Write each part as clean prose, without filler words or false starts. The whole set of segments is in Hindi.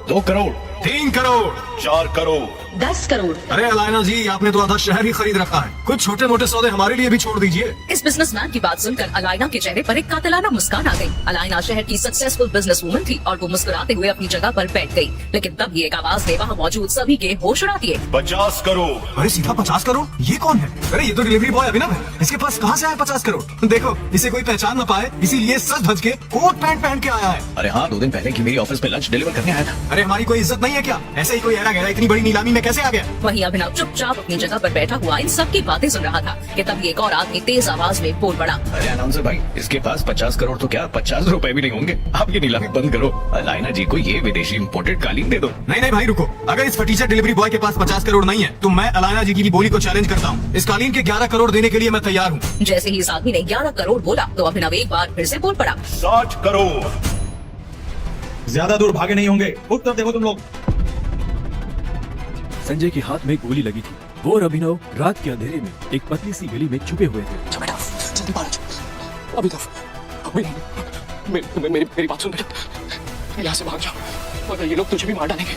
2 करोड़, 3 करोड़, 4 करोड़। 10 करोड़। अरे अलायना जी, आपने तो आधा शहर ही खरीद रखा है। कुछ छोटे मोटे सौदे हमारे लिए भी छोड़ दीजिए। इस बिजनेसमैन की बात सुनकर अलायना के चेहरे पर एक कातिलाना मुस्कान आ गई। अलायना शहर की सक्सेसफुल बिजनेस वूमन थी और वो मुस्कुराते हुए अपनी जगह पर बैठ गई। लेकिन तब ये एक आवाज ने वहाँ मौजूद सभी के होश उड़ा दिए। 50 करोड़। अरे सीधा 50 करोड़? ये कौन है? अरे ये तो डिलीवरी बॉय अभिनव है। इसके पास कहाँ से आया 50 करोड़? देखो, इसे कोई पहचान न पाए इसीलिए सज धज के कोट पैंट पहन के आया है। अरे हाँ, 2 दिन पहले की मेरी ऑफिस पे लंच डिलीवर करने आया था। अरे हमारी कोई इज्जत नहीं है क्या? ऐसे ही कोई ऐरा गहरा इतनी बड़ी नीलामी में कैसे आ गया? वहीं अभिनव चुपचाप अपनी जगह पर बैठा हुआ इन सबकी बातें सुन रहा था कि तब एक और आदमी तेज आवाज में बोल पड़ा। अरे अनाउंसर भाई, इसके पास 50 करोड़ तो क्या 50 रुपए भी नहीं होंगे। आप ये नीलामी बंद करो। अलायना जी को ये विदेशी इम्पोर्टेड कालीन दे दो। नहीं नहीं भाई रुको, अगर इस फटीचर डिलीवरी बॉय के पास 50 करोड़ नहीं है तो मैं अलायना जी की बोली को चैलेंज करता हूँ। इस कालीन के 11 करोड़ देने के लिए मैं तैयार हूँ। जैसे ही इस आदमी ने 11 करोड़ बोला तो अभिनव एक बार फिर से बोल पड़ा। 60 करोड़। ज्यादा दूर भागे नहीं होंगे, उत्तर देखो तुम लोग। संजय के हाथ में गोली लगी थी। वो और अभिनव रात के अंधेरे में एक पतली सी गली में छुपे हुए थे। बेटा जल्दी बाहर आ। अभी मेरी बात सुन बेटा, यहाँ से भाग जाओ वरना ये लोग तुझे भी मार डालेंगे।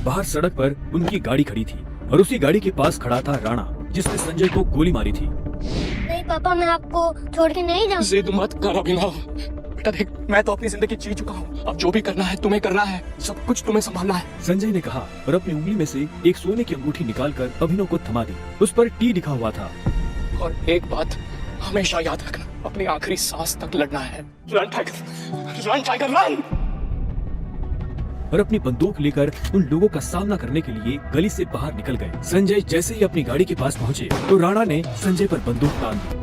बाहर सड़क पर उनकी गाड़ी खड़ी थी और उसी गाड़ी के पास खड़ा था राणा, जिसने संजय को गोली मारी थी। नहीं पापा, मैं आपको छोड़ के नहीं जाऊँ। जिद मत कर अभिनव। बेटा देख, मैं तो अपनी जिंदगी जी चुका हूँ। अब जो भी करना है तुम्हें करना है, सब कुछ तुम्हें संभालना है। संजय ने कहा और अपनी उंगली में से एक सोने की अंगूठी निकालकर अभिनव को थमा दी। उस पर टी लिखा हुआ था। और एक बात हमेशा याद रखना, अपनी आखिरी सांस तक लड़ना है। Run tiger, run tiger run. और अपनी बंदूक लेकर उन लोगों का सामना करने के लिए गली से बाहर निकल गए। संजय जैसे ही अपनी गाड़ी के पास पहुंचे तो राणा ने संजय पर बंदूक तान दी।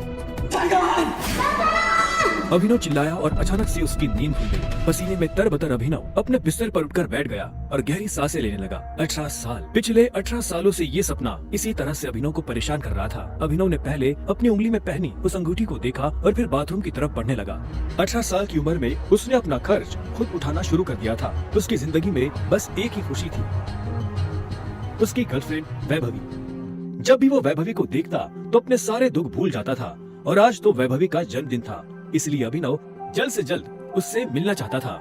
अभिनव चिल्लाया और अचानक से उसकी नींद खुल गई। पसीने में तरबतर अभिनव अपने बिस्तर पर उठकर बैठ गया और गहरी सांसें लेने लगा। 18 साल, पिछले 18 सालों से ये सपना इसी तरह से अभिनव को परेशान कर रहा था। अभिनव ने पहले अपनी उंगली में पहनी उस अंगूठी को देखा और फिर बाथरूम की तरफ बढ़ने लगा। 18 साल की उम्र में उसने अपना खर्च खुद उठाना शुरू कर दिया था। उसकी जिंदगी में बस एक ही खुशी थी, उसकी गर्लफ्रेंड वैभवी। जब भी वो वैभवी को देखता तो अपने सारे दुख भूल जाता था और आज तो वैभवी का जन्मदिन था, इसलिए अभिनव जल्द से जल्द उससे मिलना चाहता था।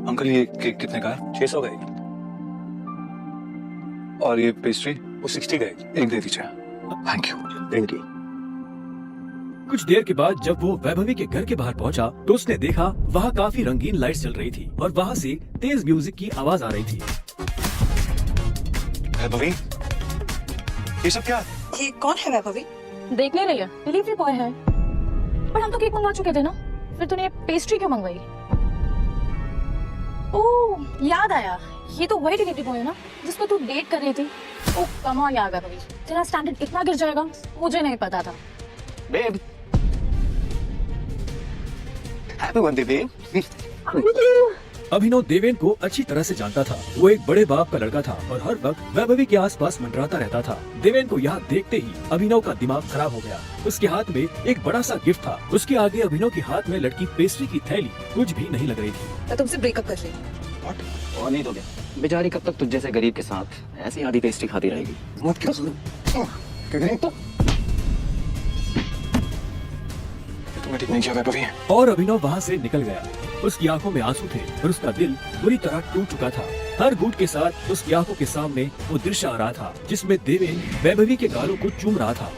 अंकल ये केक कितने का है? 600 गए। और ये पेस्ट्री? वो 60 गए। एक दे दीजिए। Thank you. Thank you. कुछ देर के बाद जब वो वैभवी के घर के बाहर पहुंचा तो उसने देखा वहाँ काफी रंगीन लाइट्स जल रही थी और वहाँ से तेज म्यूजिक की आवाज आ रही थी। वैभवी, ये सब क्या? ये कौन है वैभवी? देखने रही है, डिलीवरी बॉय है। पर हम तो केक मंगवा चुके थे ना, फिर तूने पेस्ट्री क्यों मंगवाई? ओह याद आया, ये तो वही डिलीवरी बॉय है ना जिसको तू डेट कर रही थी। ओह कमाल याद है, तेरा स्टैंडर्ड इतना गिर जाएगा मुझे नहीं पता था। Babe, happy birthday babe. Abhinav Deven को अच्छी तरह से जानता था। वो एक बड़े बाप का लड़का था और हर वक्त वैभवी के आसपास मंडराता रहता था। देवेन को यहाँ देखते ही अभिनव का दिमाग खराब हो गया। उसके हाथ में एक बड़ा सा गिफ्ट था। उसके आगे अभिनव के हाथ में लटकी पेस्ट्री की थैली कुछ भी नहीं लग रही थी। मैं तुमसे ब्रेकअप कर रही हूँ। और नहीं तो क्या, बेचारी कब तक तुझ जैसे गरीब के साथ ऐसी आधी पेस्ट्री खाती रहेगी। मत क्या सुनो, तुम्हें ठीक नहीं किया वैभवी। और अभिनव वहाँ से निकल गया। उसकी आंखों में आंसू थे और उसका दिल बुरी तरह टूट चुका था। हर घूंट के साथ उसकी आंखों के सामने वो दृश्य आ रहा था जिसमें देवेन वैभवी के गालों को चूम रहा था।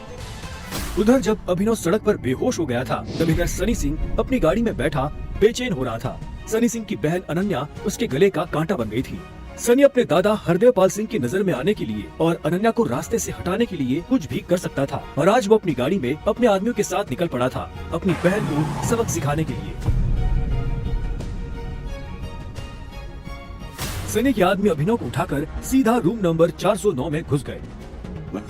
उधर जब अभिनव सड़क पर बेहोश हो गया था तब इधर सनी सिंह अपनी गाड़ी में बैठा बेचैन हो रहा था। सनी सिंह की बहन अनन्या उसके गले का कांटा बन गई थी। सनी अपने दादा हरदेवपाल सिंह की नजर में आने के लिए और अनन्या को रास्ते से हटाने के लिए कुछ भी कर सकता था और आज वो अपनी गाड़ी में अपने आदमियों के साथ निकल पड़ा था अपनी बहन को सबक सिखाने के लिए। सनी के आदमी अभिनव को उठाकर सीधा रूम नंबर 409 में घुस गए।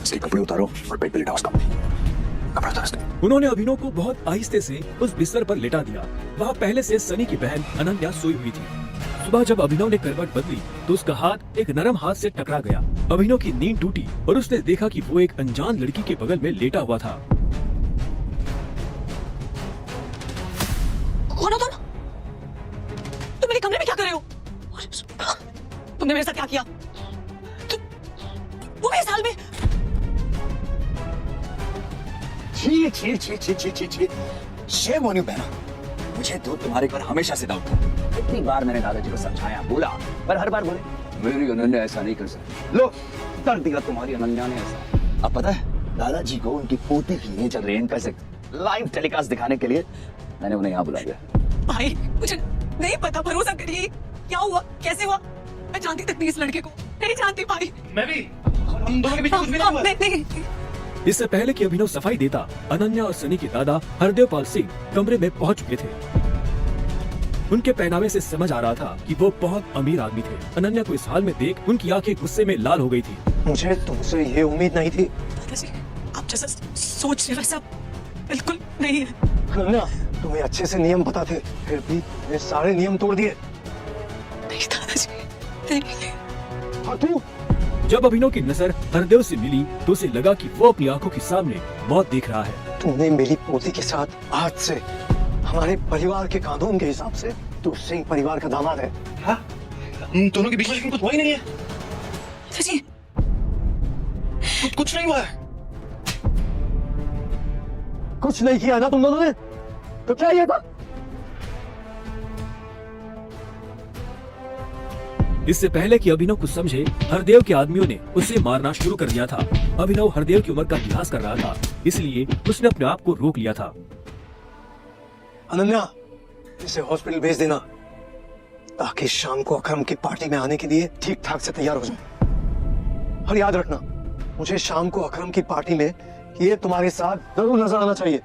इसके कपड़े उतारो और बेड पे लिटाओ उसको। कपड़े उतारो इसके। उन्होंने अभिनव को बहुत आहिस्ते से उस बिस्तर पर लेटा दिया। वहाँ पहले से सनी की बहन अनन्या सोई हुई थी। सुबह जब अभिनव ने करवट बदली तो उसका हाथ एक नरम हाथ से टकरा गया। अभिनव की नींद टूटी और उसने देखा कि वो एक अनजान लड़की के बगल में लेटा हुआ था। कौन हो तुम? तुम मेरे कमरे में क्या कर रहे हो? तुमने मेरे साथ क्या किया? वो मेरे साल में। छी छी छी छी छी छी छी। शेम ऑन यू बहना, मुझे तो तुम्हारे पर हमेशा से डाउट था। कितनी बार मैंने दादाजी को समझाया, बोला, पर हर बार बोले मेरी अनन्या ऐसा नहीं कर सकती। लो, कर दिया तुम्हारी अनन्या ने ऐसा। अब पता है दादाजी को उनकी पोती की नेचर रेन कर सकते लाइव टेलीकास्ट दिखाने के लिए मैंने उन्हें यहाँ बुला लिया। भाई मुझे नहीं पता, भरोसा करिए। क्या हुआ, कैसे हुआ? मैं जानती तक नहीं इस लड़के को, नहीं जानती भाई। मैं भी, हम दोनों के बीच कुछ भी नहीं हुआ। नहीं। इससे पहले कि अभिनव सफाई देता, अनन्या और सनी के दादा हरदेव पाल सिंह कमरे में पहुंच चुके थे। उनके पहनावे से समझ आ रहा था कि वो बहुत अमीर आदमी थे। अनन्या को इस हाल में देख उनकी आंखें गुस्से में लाल हो गई थी। मुझे तुमसे ये उम्मीद नहीं थी। दादाजी, आप जैसा सोच रहे वैसा बिल्कुल नहीं है। अनन्या, तुम्हें अच्छे से नियम पता थे, फिर भी ये सारे नियम तोड़ दिए। नहीं दादाजी, नहीं। और तू जब अभिनव की नजर हरदेव से मिली तो उसे लगा कि वो अपनी आंखों के सामने मौत देख रहा है। तूने मेरी पोती के साथ आज से हमारे परिवार के कानून के हिसाब से तू सिंह परिवार का दामाद है। हाँ? हम दोनों के बीच में कुछ हुआ ही नहीं है। दादाजी, कुछ नहीं हुआ है। कुछ नहीं किया ना तुम दोनों ने, तो क्या ये था? इससे पहले कि अभिनव कुछ समझे, हरदेव के आदमियों ने उसे मारना शुरू कर दिया था। अभिनव हरदेव की उम्र का लिहाज कर रहा था, इसलिए उसने अपने आप को रोक लिया था। अनन्या, इसे हॉस्पिटल भेज देना ताकि शाम को अकरम की पार्टी में आने के लिए ठीक ठाक से तैयार हो जाए। और याद रखना, मुझे शाम को अकरम की पार्टी में ये तुम्हारे साथ जरूर नजर आना चाहिए।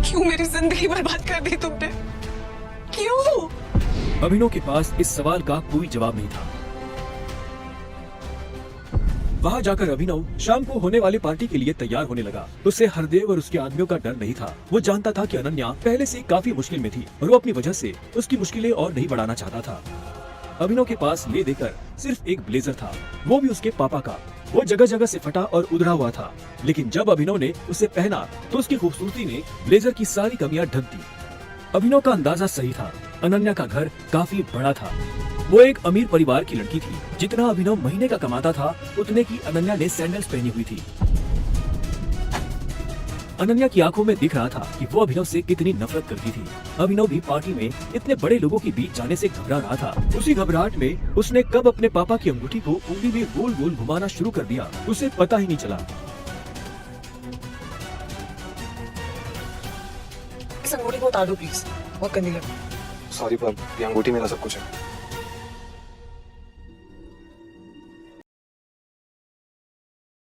क्यों मेरी जिंदगी बर्बाद कर दी तुमने? क्यों? अभिनव के पास इस सवाल का कोई जवाब नहीं था। वहां जाकर अभिनव शाम को होने वाली पार्टी के लिए तैयार होने लगा। उसे हरदेव और उसके आदमियों का डर नहीं था। वो जानता था कि अनन्या पहले से काफी मुश्किल में थी और वो अपनी वजह से उसकी मुश्किलें और नहीं बढ़ाना चाहता था। अभिनव के पास ले देकर सिर्फ एक ब्लेजर था, वो भी उसके पापा का। वो जगह जगह से फटा और उधड़ा हुआ था, लेकिन जब अभिनव ने उसे पहना तो उसकी खूबसूरती ने ब्लेजर की सारी कमियां ढक दी। अभिनव का अंदाजा सही था, अनन्या का घर काफी बड़ा था। वो एक अमीर परिवार की लड़की थी। जितना अभिनव महीने का कमाता था, उतने की अनन्या ने सैंडल्स पहनी हुई थी। अनन्या की आंखों में दिख रहा था कि वो अभिनव से कितनी नफरत करती थी। अभिनव भी पार्टी में इतने बड़े लोगों के बीच जाने से घबरा रहा था। उसी घबराहट में उसने कब अपने पापा की अंगूठी को उंगली में गोल गोल घुमाना शुरू कर दिया, उसे पता ही नहीं चला। इस अंगूठी को उतार दो प्लीज, बहुत गंदी लग रही है। सॉरी पर ये अंगूठी मेरा सब कुछ है।